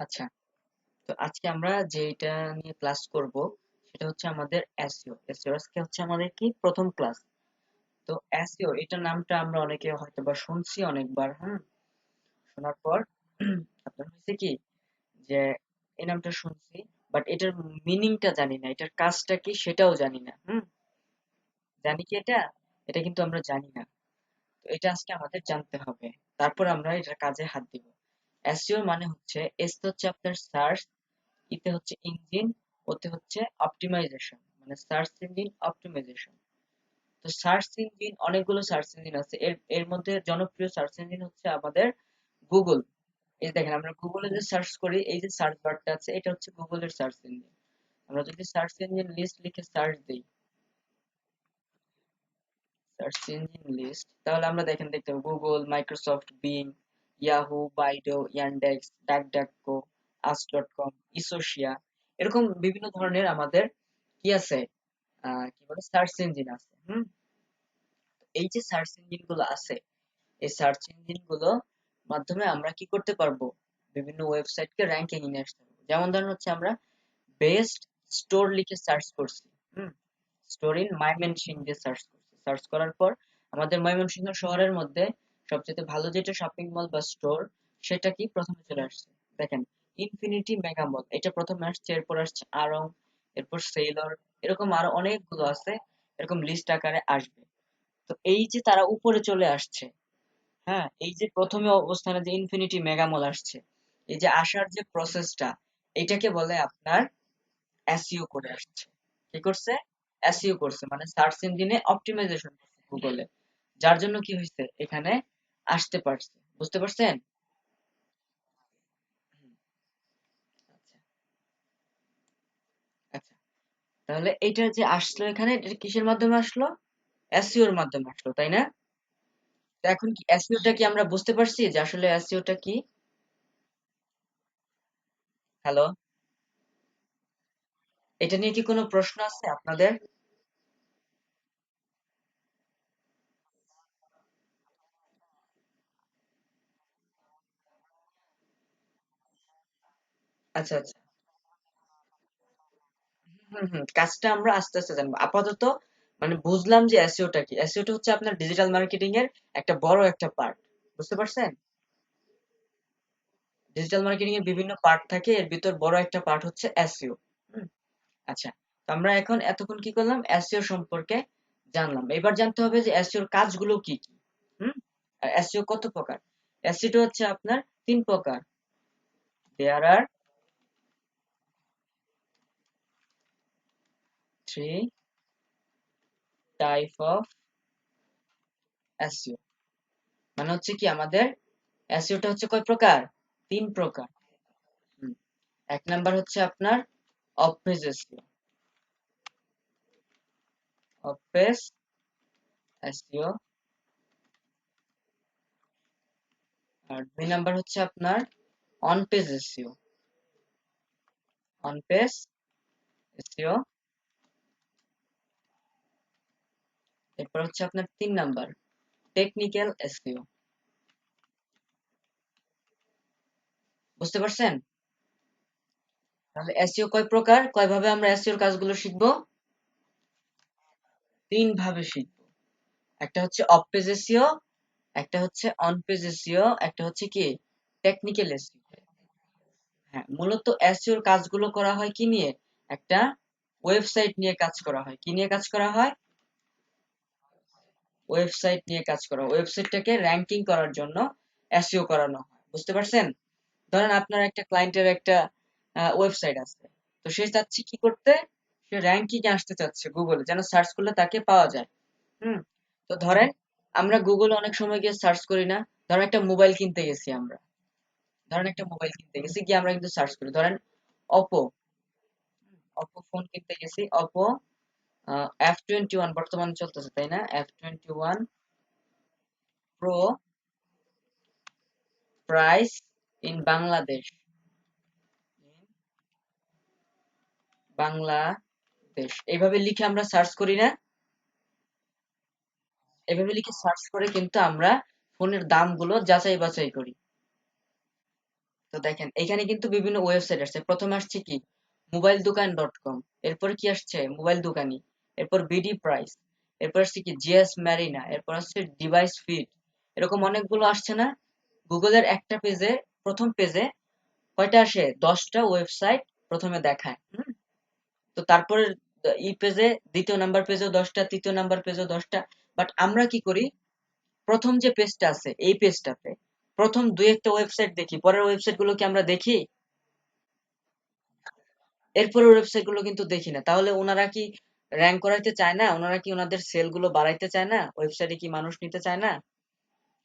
আচ্ছা, তো আজকে আমরা যেটা নিয়ে ক্লাস করব সেটা হচ্ছে আমাদের এসইও। এসইও আজকে হচ্ছে আমাদের কি প্রথম ক্লাস। তো এসইও এটা নামটা আমরা অনেকে হয়তোবা শুনছি অনেকবার, হ্যাঁ। শোনার পর আপনার হচ্ছে কি যে এই নামটা শুনছি, বাট এটার মিনিংটা জানি না, এটার কাজটা কি সেটাও জানি না। জানি কি এটা? এটা কিন্তু আমরা জানি না। তো এটা আজকে আমাদের জানতে হবে। তারপর আমরা এটার কাজে হাত দিব। এসইও মানে হচ্ছে, এস হচ্ছে আপনার সার্চ, ইতে হচ্ছে ইঞ্জিন, ওতে হচ্ছে অপটিমাইজেশন, মানে সার্চ ইঞ্জিন অপটিমাইজেশন। তো সার্চ ইঞ্জিন অনেকগুলো সার্চ ইঞ্জিন আছে, এর এর মধ্যে জনপ্রিয় সার্চ ইঞ্জিন হচ্ছে আমাদের গুগল। এই দেখেন, আমরা গুগলে যে সার্চ করি, এই যে সার্চ বারটা আছে, এটা হচ্ছে গুগলের সার্চ ইঞ্জিন। আমরা যদি সার্চ ইঞ্জিন লিস্ট লিখে সার্চ দিই, সার্চ ইঞ্জিন লিস্ট, তাহলে আমরা দেখেন দেখতে পাবো Google, Microsoft, Bing, Yahoo, Baidu, Yandex, DuckDuckGo, Ask com, Ecosia, এরকম বিভিন্ন ধরনের আমাদের কি আছে, কি বলে, সার্চ ইঞ্জিন আছে। এই যে সার্চ ইঞ্জিন গুলো আছে, এই সার্চ ইঞ্জিন গুলো মাধ্যমে আমরা কি করতে পারবো, বিভিন্ন ওয়েবসাইটকে র্যাঙ্কিং এ নিয়ে আসতে পারবো। যেমন ধরুন হচ্ছে আমরা বেস্ট স্টোর লিখে সার্চ করছি, স্টোর ইন ময়মনসিংহ দিয়ে সার্চ করছি। সার্চ করার পর আমাদের ময়মনসিংহ শহরের মধ্যে সবচেয়ে ভালো যেটা শপিং মল বা স্টোর, সেটা কি প্রথমে চলে আসছে। দেখেন, ইনফিনিটি মেগা মল এটা প্রথমে আসছে, এরপর আসছে আড়ং, এরপর সেলর, এরকম আরো অনেকগুলো আছে, এরকম লিস্ট আকারে আসবে। তো এই যে তারা উপরে চলে আসছে, হ্যাঁ, এই যে প্রথমে অবস্থানে যে ইনফিনিটি মেগা মল আসছে, এই যে আসার যে প্রসেসটা, এটাকে বলে আপনার এসইও করে আসছে। কি করছে? এসইও করছে, মানে সার্চ ইঞ্জিনে অপটিমাইজেশন করছে গুগলে। যার জন্য কি হয়েছে, এখানে আসতে পারছে। বুঝতে পারছেন? হুম, আচ্ছা, আচ্ছা। তাহলে এইটা যে আসলো এখানে, এটা কিসের মাধ্যমে আসলো? এসইও এর মাধ্যমে আসলো, তাই না? তো এখন কি এসইওটা কি আমরা বুঝতে পারছি যে আসলে এসইওটা কি? হ্যালো, এটা নিয়ে কি কোনো প্রশ্ন আছে আপনাদের? আচ্ছা, আচ্ছা। কাজটা আমরা আস্তে আস্তে জানবো। আপাতত মানে বুঝলাম যে এসইওটা কি। এসইওটা হচ্ছে আপনার ডিজিটাল মার্কেটিং এর একটা বড় একটা পার্ট। বুঝতে পারছেন? ডিজিটাল মার্কেটিং এর বিভিন্ন পার্ট থাকে, এর ভিতর বড় একটা পার্ট হচ্ছে এসইও। হুম, আচ্ছা। তো আমরা এখন এতক্ষণ কি করলাম, এসইও সম্পর্কে জানলাম। এবার জানতে হবে যে এসইও এর কাজগুলো কি কি। হুম, আর এসইও কত প্রকার? এসইও হচ্ছে আপনার তিন প্রকার। দেয়ার আর থ্রি টাইপ অফ এসইও। মানে হচ্ছে কি, আমাদের এসইওটা হচ্ছে কয় প্রকার? তিন প্রকার। হুম, এক নাম্বার হচ্ছে আপনার off page SEO, off page SEO. আর দুই নাম্বার হচ্ছে আপনার on page SEO, on page SEO. এরপর হচ্ছে আপনার তিন নাম্বার টেকনিক্যাল এসইও। বুঝতে পারছেন? তাহলে এসইও কয় প্রকার, কয় ভাবে আমরা এসইওর কাজগুলো শিখবো? তিন ভাবে শিখবো। একটা হচ্ছে অফ পেজ এসইও, একটা হচ্ছে অন পেজ এসইও, একটা হচ্ছে কি টেকনিক্যাল এসইও। হ্যাঁ, মূলত এসইওর কাজগুলো করা হয় কি নিয়ে? একটা ওয়েবসাইট নিয়ে কাজ করা হয়। কি নিয়ে কাজ করা হয়? ওয়েবসাইট নিয়ে কাজ করা, ওয়েবসাইটটাকে র‍্যাঙ্কিং করার জন্য এসইও করানো হয়। বুঝতে পারছেন? ধরেন আপনার একটা ক্লায়েন্টের একটা ওয়েবসাইট আছে, তো সে চাচ্ছে কি করতে, সে র‍্যাঙ্কিং এ আসতে চাচ্ছে গুগলে, যেন সার্চ করলে তাকে পাওয়া যায়। হুম, তো ধরেন আমরা গুগলে অনেক সময় গিয়ে সার্চ করি না। ধরেন একটা মোবাইল কিনতে গেছি আমরা, ধরেন একটা মোবাইল কিনতে গেছি, গিয়ে আমরা কিন্তু সার্চ করি, ধরেন অপো, অপো ফোন কিনতে গেছি, অপো F21 বর্তমানে চলতেছে, তাই না? F21 pro, price in Bangladesh, Bangladesh, এইভাবে লিখে আমরা সার্চ করি না? এভাবে লিখে সার্চ করে কিন্তু আমরা ফোনের দামগুলো যাচাই বাছাই করি। তো দেখেন এখানে কিন্তু বিভিন্ন ওয়েবসাইট আসছে। প্রথমে আসছে কি মোবাইল দোকান .com, এরপর কি আসছে মোবাইল দোকানি, এরপর বিডি প্রাইস, এরপর আসছে কি জিএস ম্যারিনা, এরপর আসছে ডিভাইস ফিট, এরকম অনেকগুলো আসছে না। গুগলের একটা পেজে, প্রথম পেজে কয়টা আসে, 10টা ওয়েবসাইট প্রথমে দেখায়। তো তারপরে ই পেজে, দ্বিতীয় নাম্বার পেজেও 10টা, তৃতীয় নাম্বার পেজেও 10টা। বাট আমরা কি করি, প্রথম যে পেজটা আছে এই পেজটাতে প্রথম দুই একটা ওয়েবসাইট দেখি, পরের ওয়েবসাইট গুলো কি আমরা দেখি? এরপরের ওয়েবসাইট গুলো কিন্তু দেখি না। তাহলে ওনারা কি র্যাঙ্ক করাইতে চায় না? ওনারা কি ওনাদের সেল গুলো বাড়াইতে চায় না? ওয়েবসাইটে কি মানুষ নিতে চায় না?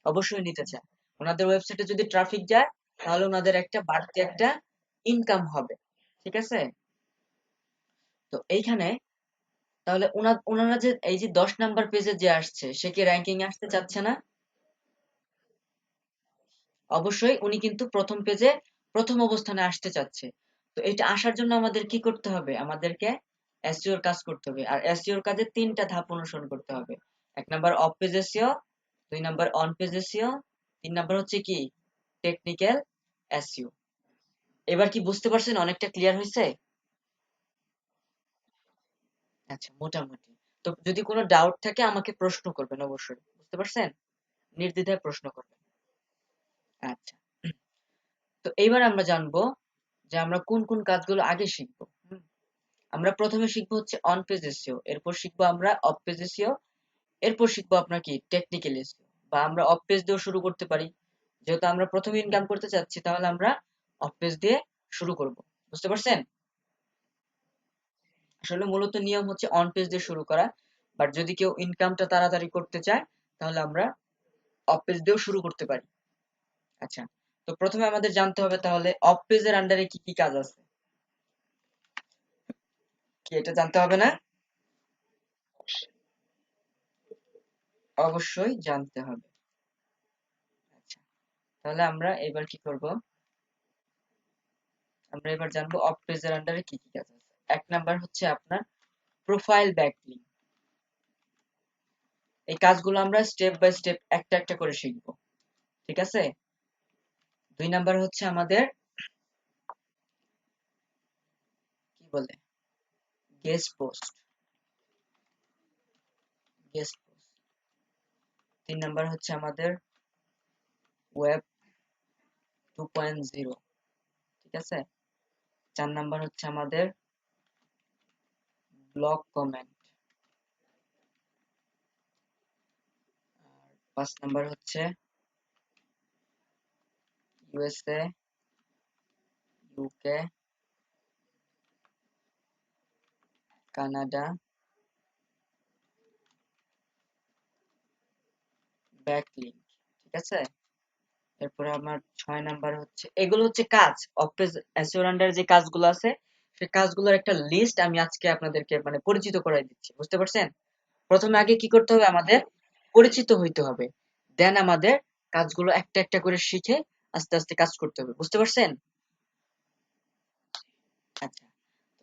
অবশ্যই নিতে চায়। ওনাদের ওয়েবসাইটে যদি ট্রাফিক যায় তাহলে ওনাদের একটা বাড়তি একটা ইনকাম হবে। ঠিক আছে? তো এইখানে তাহলে ওনারা যে এই যে 10 নাম্বার পেজে যে আসছে সে কি র্যাঙ্কিং এ আসতে চাচ্ছে না? অবশ্যই উনি কিন্তু প্রথম পেজে প্রথম অবস্থানে আসতে চাচ্ছে। তো এটা আসার জন্য আমাদের কি করতে হবে? আমাদেরকে এসইও এর কাজ করতে হবে। আর এসইও এর কাজে 3টা ধাপ অনুসরণ করতে হবে। 1 number of page SEO, 2 number on page SEO, 3 number হচ্ছে কি টেকনিক্যাল এসইও। এবার কি বুঝতে পারছেন? অনেকটা ক্লিয়ার হয়েছে? আচ্ছা, মোটামুটি। তো যদি কোনো ডাউট থাকে আমাকে প্রশ্ন করবেন অবশ্যই। বুঝতে পারছেন? নির্দ্বিধায় প্রশ্ন করবেন। আচ্ছা। তো এইবার আমরা জানবো যে আমরা কোন কোন কাজগুলো আগে শিখবো। আমরা প্রথমে শিখবো হচ্ছে অন পেজ এসইও, এরপর শিখবো আমরা অফ পেজ এসইও, এরপর শিখবো আপনার কি টেকনিক্যাল এসইও। বা আমরা অফ পেজ দিয়েও শুরু করতে পারি। যেহেতু আমরা প্রথমে ইনকাম করতে চাচ্ছি তাহলে আমরা অফ পেজ দিয়ে শুরু করব। বুঝতে পারছেন? আসলে মূলত নিয়ম হচ্ছে অন পেজ দিয়ে শুরু করা। বাট যদি কেউ ইনকামটা তাড়াতাড়ি করতে চায় তাহলে আমরা অফ পেজ দিয়েও শুরু করতে পারি। আচ্ছা, তো প্রথমে আমাদের জানতে হবে তাহলে অফ পেজের আন্ডারে কি কি কাজ আছে। কি এটা জানতে হবে না? অবশ্যই জানতে হবে। আচ্ছা, তাহলে আমরা এবার কি করব, আমরা এবার জানবো অফ পেজের আন্ডারে কি কি কাজ আছে। 1 নাম্বার হচ্ছে আপনার প্রোফাইল ব্যাকলিং। এই কাজগুলো আমরা স্টেপ বাই স্টেপ একটা একটা করে শিখবো। ঠিক আছে? 2 নাম্বার হচ্ছে আমাদের কি বলে guest post, guest post. 3 number হচ্ছে আমাদের ওয়েব 2.0। ঠিক আছে? 4 নাম্বার হচ্ছে আমাদের ব্লগ কমেন্ট। আর 5 নাম্বার হচ্ছে ইউএসএ, ইউকে, কানাডা ব্যাকলিং। ঠিক আছে? এরপরে আমার 6 নাম্বার হচ্ছে, এগুলো হচ্ছে কাজ অফ পেজ এসইও আন্ডারে যে কাজগুলো আছে সেই কাজগুলোর একটা লিস্ট আমি আজকে আপনাদেরকে মানে পরিচিত করাই দিচ্ছি। বুঝতে পারছেন? প্রথমে আগে কি করতে হবে, আমাদের পরিচিত হইতে হবে। দেন আমাদের কাজগুলো একটা একটা করে শিখে আস্তে আস্তে কাজ করতে হবে। বুঝতে পারছেন? আচ্ছা,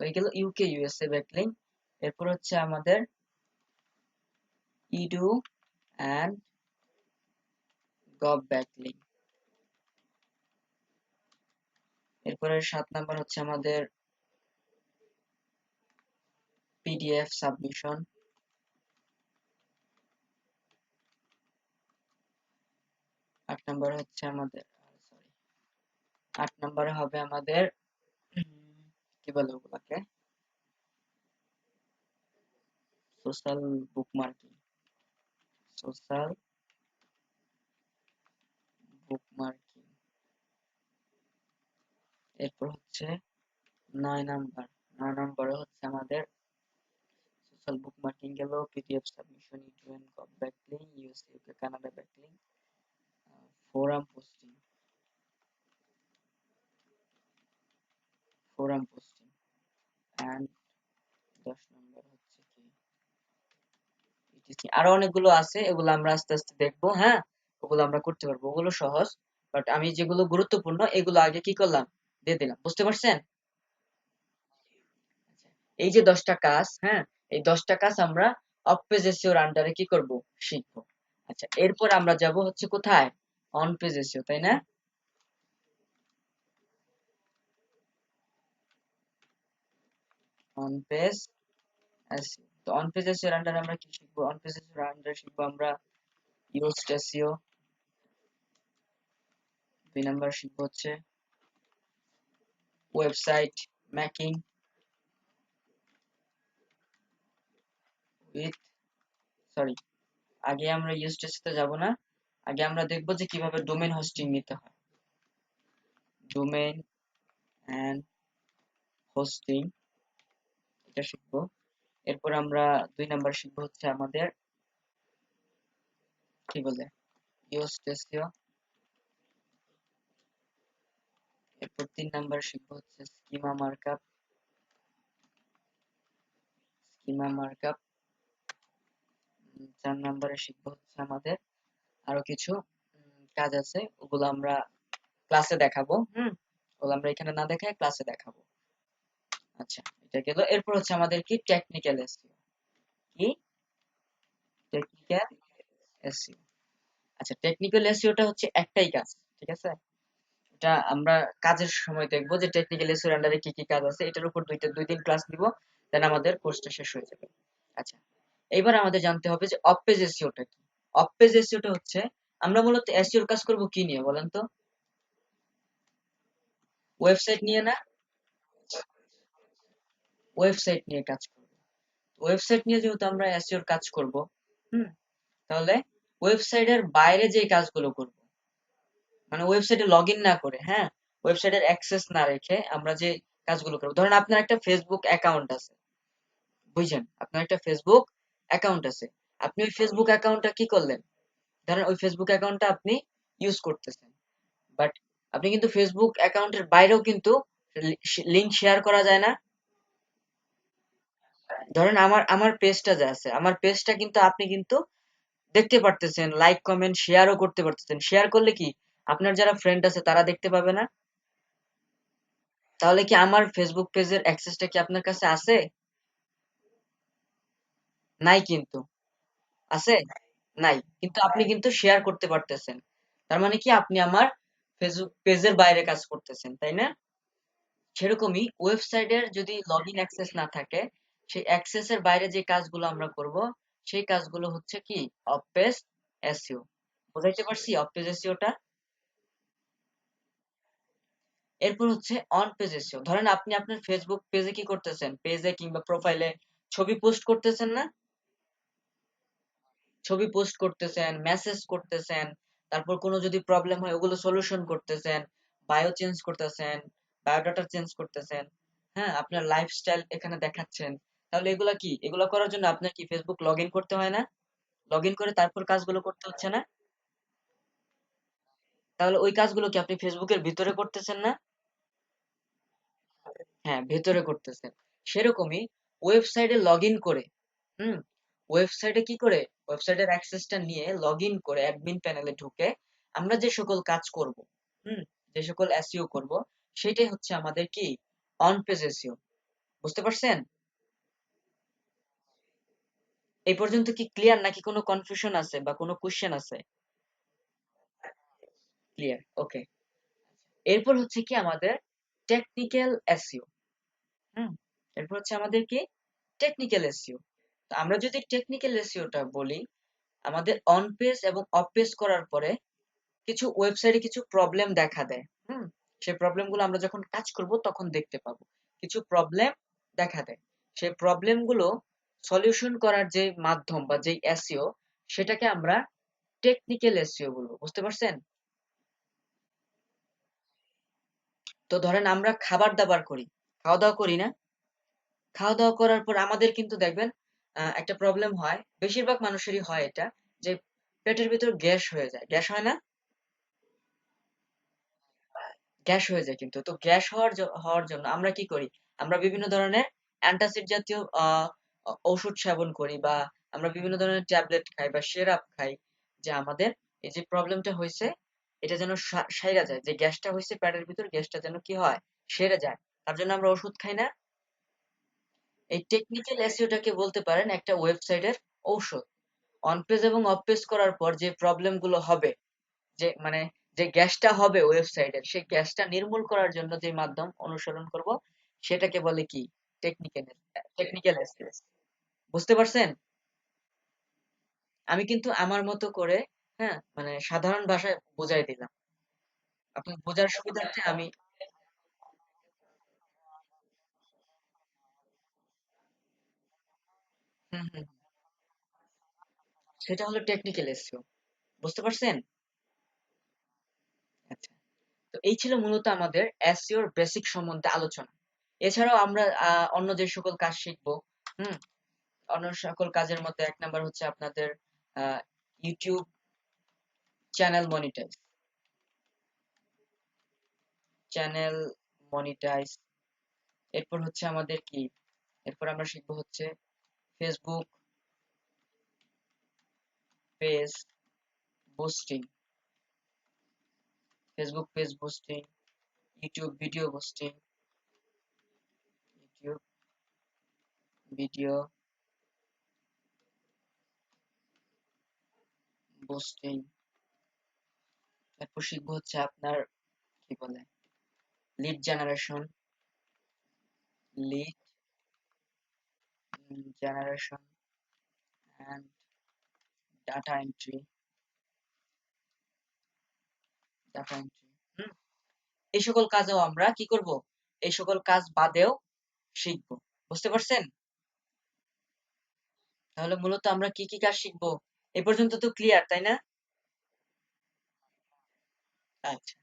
তো এই গেল ইউকে ইউএসএ ব্যাকলিং। এরপর হচ্ছে আমাদের ইডু এন্ড গভ ব্যাকলিং। এরপরে 7 নাম্বার হচ্ছে আমাদের পিডিএফ সাবমিশন। 8 নাম্বার হচ্ছে আমাদের, সরি, 8 নাম্বারে হবে আমাদের কি বলে ওগুলাকে, সোশ্যাল বুকমার্কিং, সোশ্যাল বুকমার্কিং। এরপর হচ্ছে 9 নাম্বার, 9 নাম্বারে হচ্ছে আমাদের সোশ্যাল বুকমার্কিং গেল, PDF submission, UN gov backlink, US UK Canada backlink, forum posting, forum posting and 10 number হচ্ছে কি আরো অনেকগুলো আছে, এগুলো আমরা আস্তে আস্তে দেখবো। হ্যাঁ, ওগুলো আমরা করতে পারবো, ওগুলো সহজ। বাট আমি যেগুলো গুরুত্বপূর্ণ এগুলো আগে কি করলাম, দিয়ে দিলাম। বুঝতে পারছেন? এই যে 10টা কাজ, হ্যাঁ, এই 10টা কাজ আমরা অফ পেজ এসইও এর আন্ডারে কি করব, শিখবো। আচ্ছা, এরপর আমরা যাব হচ্ছে কোথায়, অন পেজ এসইও, তাই না? On page SEO. তো অন পেজ এসইও এর আন্ডারে আমরা কি শিখবো? অন পেজ এসইও এর আন্ডারে শিখবো আমরা ইউজড এসইও। 2 নাম্বার শিখবো হচ্ছে ওয়েবসাইট মেকিং উইথ, সরি, আগে আমরা ইউজড এসইও তে যাব না, আগে আমরা দেখবো যে কিভাবে ডোমেইন হোস্টিং নিতে হয়। ডোমেইন এন্ড হোস্টিং, এটা শিখবো। এরপর আমরা 2 নাম্বার শিখবো হচ্ছে আমাদের কি বলে ইউজড এসইও। এরপর 3 নাম্বার শিখবো হচ্ছে স্কিমা মার্কআপ। স্কিমা মার্কআপ 4 নাম্বারে শিখবো হচ্ছে আমাদের আরো কিছু কাজ আছে, ওগুলো আমরা ক্লাসে দেখাবো। ওগুলো আমরা এখানে না দেখায় ক্লাসে দেখাবো। আচ্ছা, এটা গেল। এরপর হচ্ছে আমাদের কি টেকনিক্যাল এসইও। কি টেকনিক্যাল এসইও? আচ্ছা, টেকনিক্যাল এসইওটা হচ্ছে একটাই কাজ, ঠিক আছে? এটা আমরা কাজের সময় দেখবো যে টেকনিক্যাল এসইওর আন্ডারে কি কি কাজ আছে, এটার উপর 2-3 ক্লাস দিব, দেন আমাদের কোর্সটা শেষ হয়ে যাবে। আচ্ছা, এইবার আমাদের জানতে হবে যে অফ পেজ এসইওটা কি। অফ পেজ এসইওটা হচ্ছে আমরা মূলত এসইওর কাজ করব কি নিয়ে বলেন তো? ওয়েবসাইট নিয়ে না? ওয়েবসাইট নিয়ে কাজ করব। ওয়েবসাইট নিয়ে যেহেতু আমরা এসইওর কাজ করব, হুম, তাহলে ওয়েবসাইটের বাইরে যে কাজগুলো করব, মানে ওয়েবসাইটে লগ ইন না করে, হ্যাঁ, ওয়েবসাইটের অ্যাক্সেস না রেখে আমরা যে কাজগুলো করব, ধরেন আপনার একটা ফেসবুক অ্যাকাউন্ট আছে, বুঝছেন, আপনার একটা ফেসবুক অ্যাকাউন্ট আছে, আপনি ওই ফেসবুক অ্যাকাউন্টটা কি করলেন, ধরেন ওই ফেসবুক অ্যাকাউন্টটা আপনি ইউজ করতেছেন, বাট আপনি কিন্তু ফেসবুক অ্যাকাউন্টের বাইরেও কিন্তু লিংক শেয়ার করা যায় না? ধরেন আমার আমার পেজটা যে আছে, আমার পেজটা কিন্তু আপনি কিন্তু দেখতে পারতেছেন, লাইক কমেন্ট শেয়ারও করতে পারতেছেন। শেয়ার করলে কি আপনার যারা ফ্রেন্ড আছে তারা দেখতে পাবে না? তাহলে কি আমার ফেসবুক পেজের অ্যাক্সেসটা কি আপনার কাছে আছে? নাই কিন্তু। আছে? নাই। কিন্তু আপনি কিন্তু শেয়ার করতে পারতেছেন। তার মানে কি আপনি আমার ফেসবুক পেজের বাইরে কাজ করতেছেন, তাই না? সেরকমই ওয়েবসাইটের যদি লগইন অ্যাক্সেস না থাকে, সেই অ্যাক্সেসের বাইরে যে কাজগুলো আমরা করব, সেই কাজগুলো হচ্ছে কি অফ পেজ এসইও। বুঝাইতে পারছি অফ পেজ এসইওটা? এরপর হচ্ছে অন পেজ এসইও। ধরেন আপনি আপনার ফেসবুক পেজে কি করতেছেন, পেজে কিংবা প্রোফাইলে ছবি পোস্ট করতেছেন না? ছবি পোস্ট করতেছেন, মেসেজ করতেছেন, তারপর কোনো যদি প্রবলেম হয় ওগুলো সলিউশন করতেছেন, বায়ো চেঞ্জ করতেছেন, বায়োডাটা চেঞ্জ করতেছেন, হ্যাঁ, আপনার লাইফস্টাইল এখানে দেখাচ্ছেন। তাহলে এগুলা কি, এগুলা করার জন্য আপনার কি ফেসবুক লগ ইন করতে হয় না? লগ ইন করে তারপর কাজগুলো করতে হচ্ছে না? তাহলে ওই কাজগুলো কি আপনি ফেসবুকের ভিতরে করতেছেন না? হ্যাঁ, ভেতরে করতেছেন। সেরকমই ওয়েবসাইটে লগ ইন করে, হুম, ওয়েবসাইটে কি করে, ওয়েবসাইটের অ্যাক্সেসটা নিয়ে লগ ইন করে অ্যাডমিন প্যানেলে ঢুকে আমরা যে সকল কাজ করব, হুম, যে সকল এসইও করব, সেটাই হচ্ছে আমাদের কি অন পেজ এসইও। বুঝতে পারছেন? এই পর্যন্ত কি ক্লিয়ার নাকি কোনো কনফিউশন আছে বা কোনো কোশ্চেন আছে? ক্লিয়ার, ওকে। এরপর হচ্ছে কি আমাদের টেকনিক্যাল এসইও। হুম, এরপর হচ্ছে আমাদের কি টেকনিক্যাল এসইও। আমরা যদি টেকনিক্যাল এসইওটা বলি, আমাদের অন পেজ এবং অফ পেজ করার পরে কিছু ওয়েবসাইটে কিছু প্রবলেম দেখা দেয়। সেই প্রবলেমগুলো আমরা যখন কাজ করব তখন দেখতে পাবো। কিছু প্রবলেম দেখা দেয়। সেই প্রবলেমগুলো সলিউশন করার যে মাধ্যম বা যেই এসইও, সেটাকে আমরা টেকনিক্যাল এসইও বলবো। বুঝতে পারছেন? তো ধরেন আমরা খাবার-দাবার করি। খাওয়া-দাওয়া করি না? খাওয়া-দাওয়া করার পর আমাদের কিন্তু দেখবেন একটা প্রবলেম হয়। বেশিরভাগ মানুষেরই হয় এটা, যে পেটের ভিতর গ্যাস হয়ে যায়। গ্যাস হয় না? গ্যাস হয়ে যায় কিন্তু। তো গ্যাস হওয়ার জন্য আমরা কি করি? আমরা বিভিন্ন ধরনের অ্যান্টাসিড জাতীয় ঔষধ সেবন করি, বা আমরা বিভিন্ন ধরনের ট্যাবলেট খাই বা সিরাপ খাই, যে আমাদের এই যে প্রবলেমটা হইছে এটা যেন সাইরা যায়। যে গ্যাসটা হইছে পেটের ভিতর, গ্যাসটা যেন কি হয়? সেরে যায়। তার জন্য আমরা ওষুধ খাই না? এই টেকনিক্যাল এসইওটাকে বলতে পারেন একটা ওয়েবসাইটের ঔষধ। অন পেজ এবং অফ পেজ করার পর যে প্রবলেম গুলো হবে, যে মানে যে গ্যাসটা হবে ওয়েবসাইটের, সেই গ্যাসটা নির্মূল করার জন্য যে মাধ্যম অনুসরণ করব, সেটাকে বলে কি টেকনিক্যাল টেকনিক্যাল এসইও। বুঝতে পারছেন? আমি কিন্তু আমার মতো করে, হ্যাঁ, মানে সাধারণ ভাষায় বুঝাই দিলাম। আপনি বোঝার সুবিধার্থে আমি হুম, হুম। সেটা হলো টেকনিক্যাল এসইও। বুঝতে পারছেন? আচ্ছা। তো এই ছিল মূলত আমাদের এসইওর বেসিক সম্বন্ধে আলোচনা। এছাড়াও আমরা অন্য যে সকল কাজ শিখবো, হুম, অন্য সকল কাজের মধ্যে ১ নাম্বার হচ্ছে আপনাদের আ YouTube channel monetize, channel monetize. এরপর হচ্ছে আমাদের কি? এরপর আমরা শিখবো হচ্ছে Facebook page boosting, Facebook page boosting, YouTube video boosting, YouTube video boosting. এরপর শিখবো হচ্ছে আপনার কি বলে? Lead generation, lead generation and data entry, data entry. হুম? এই সকল কাজেও আমরা কি করব? এই সকল কাজ বাদেও শিখবো। বুঝতে পারছেন? তাহলে মূলত আমরা কি কি কাজ শিখবো? এ পর্যন্ত তো ক্লিয়ার, তাই না? আচ্ছা।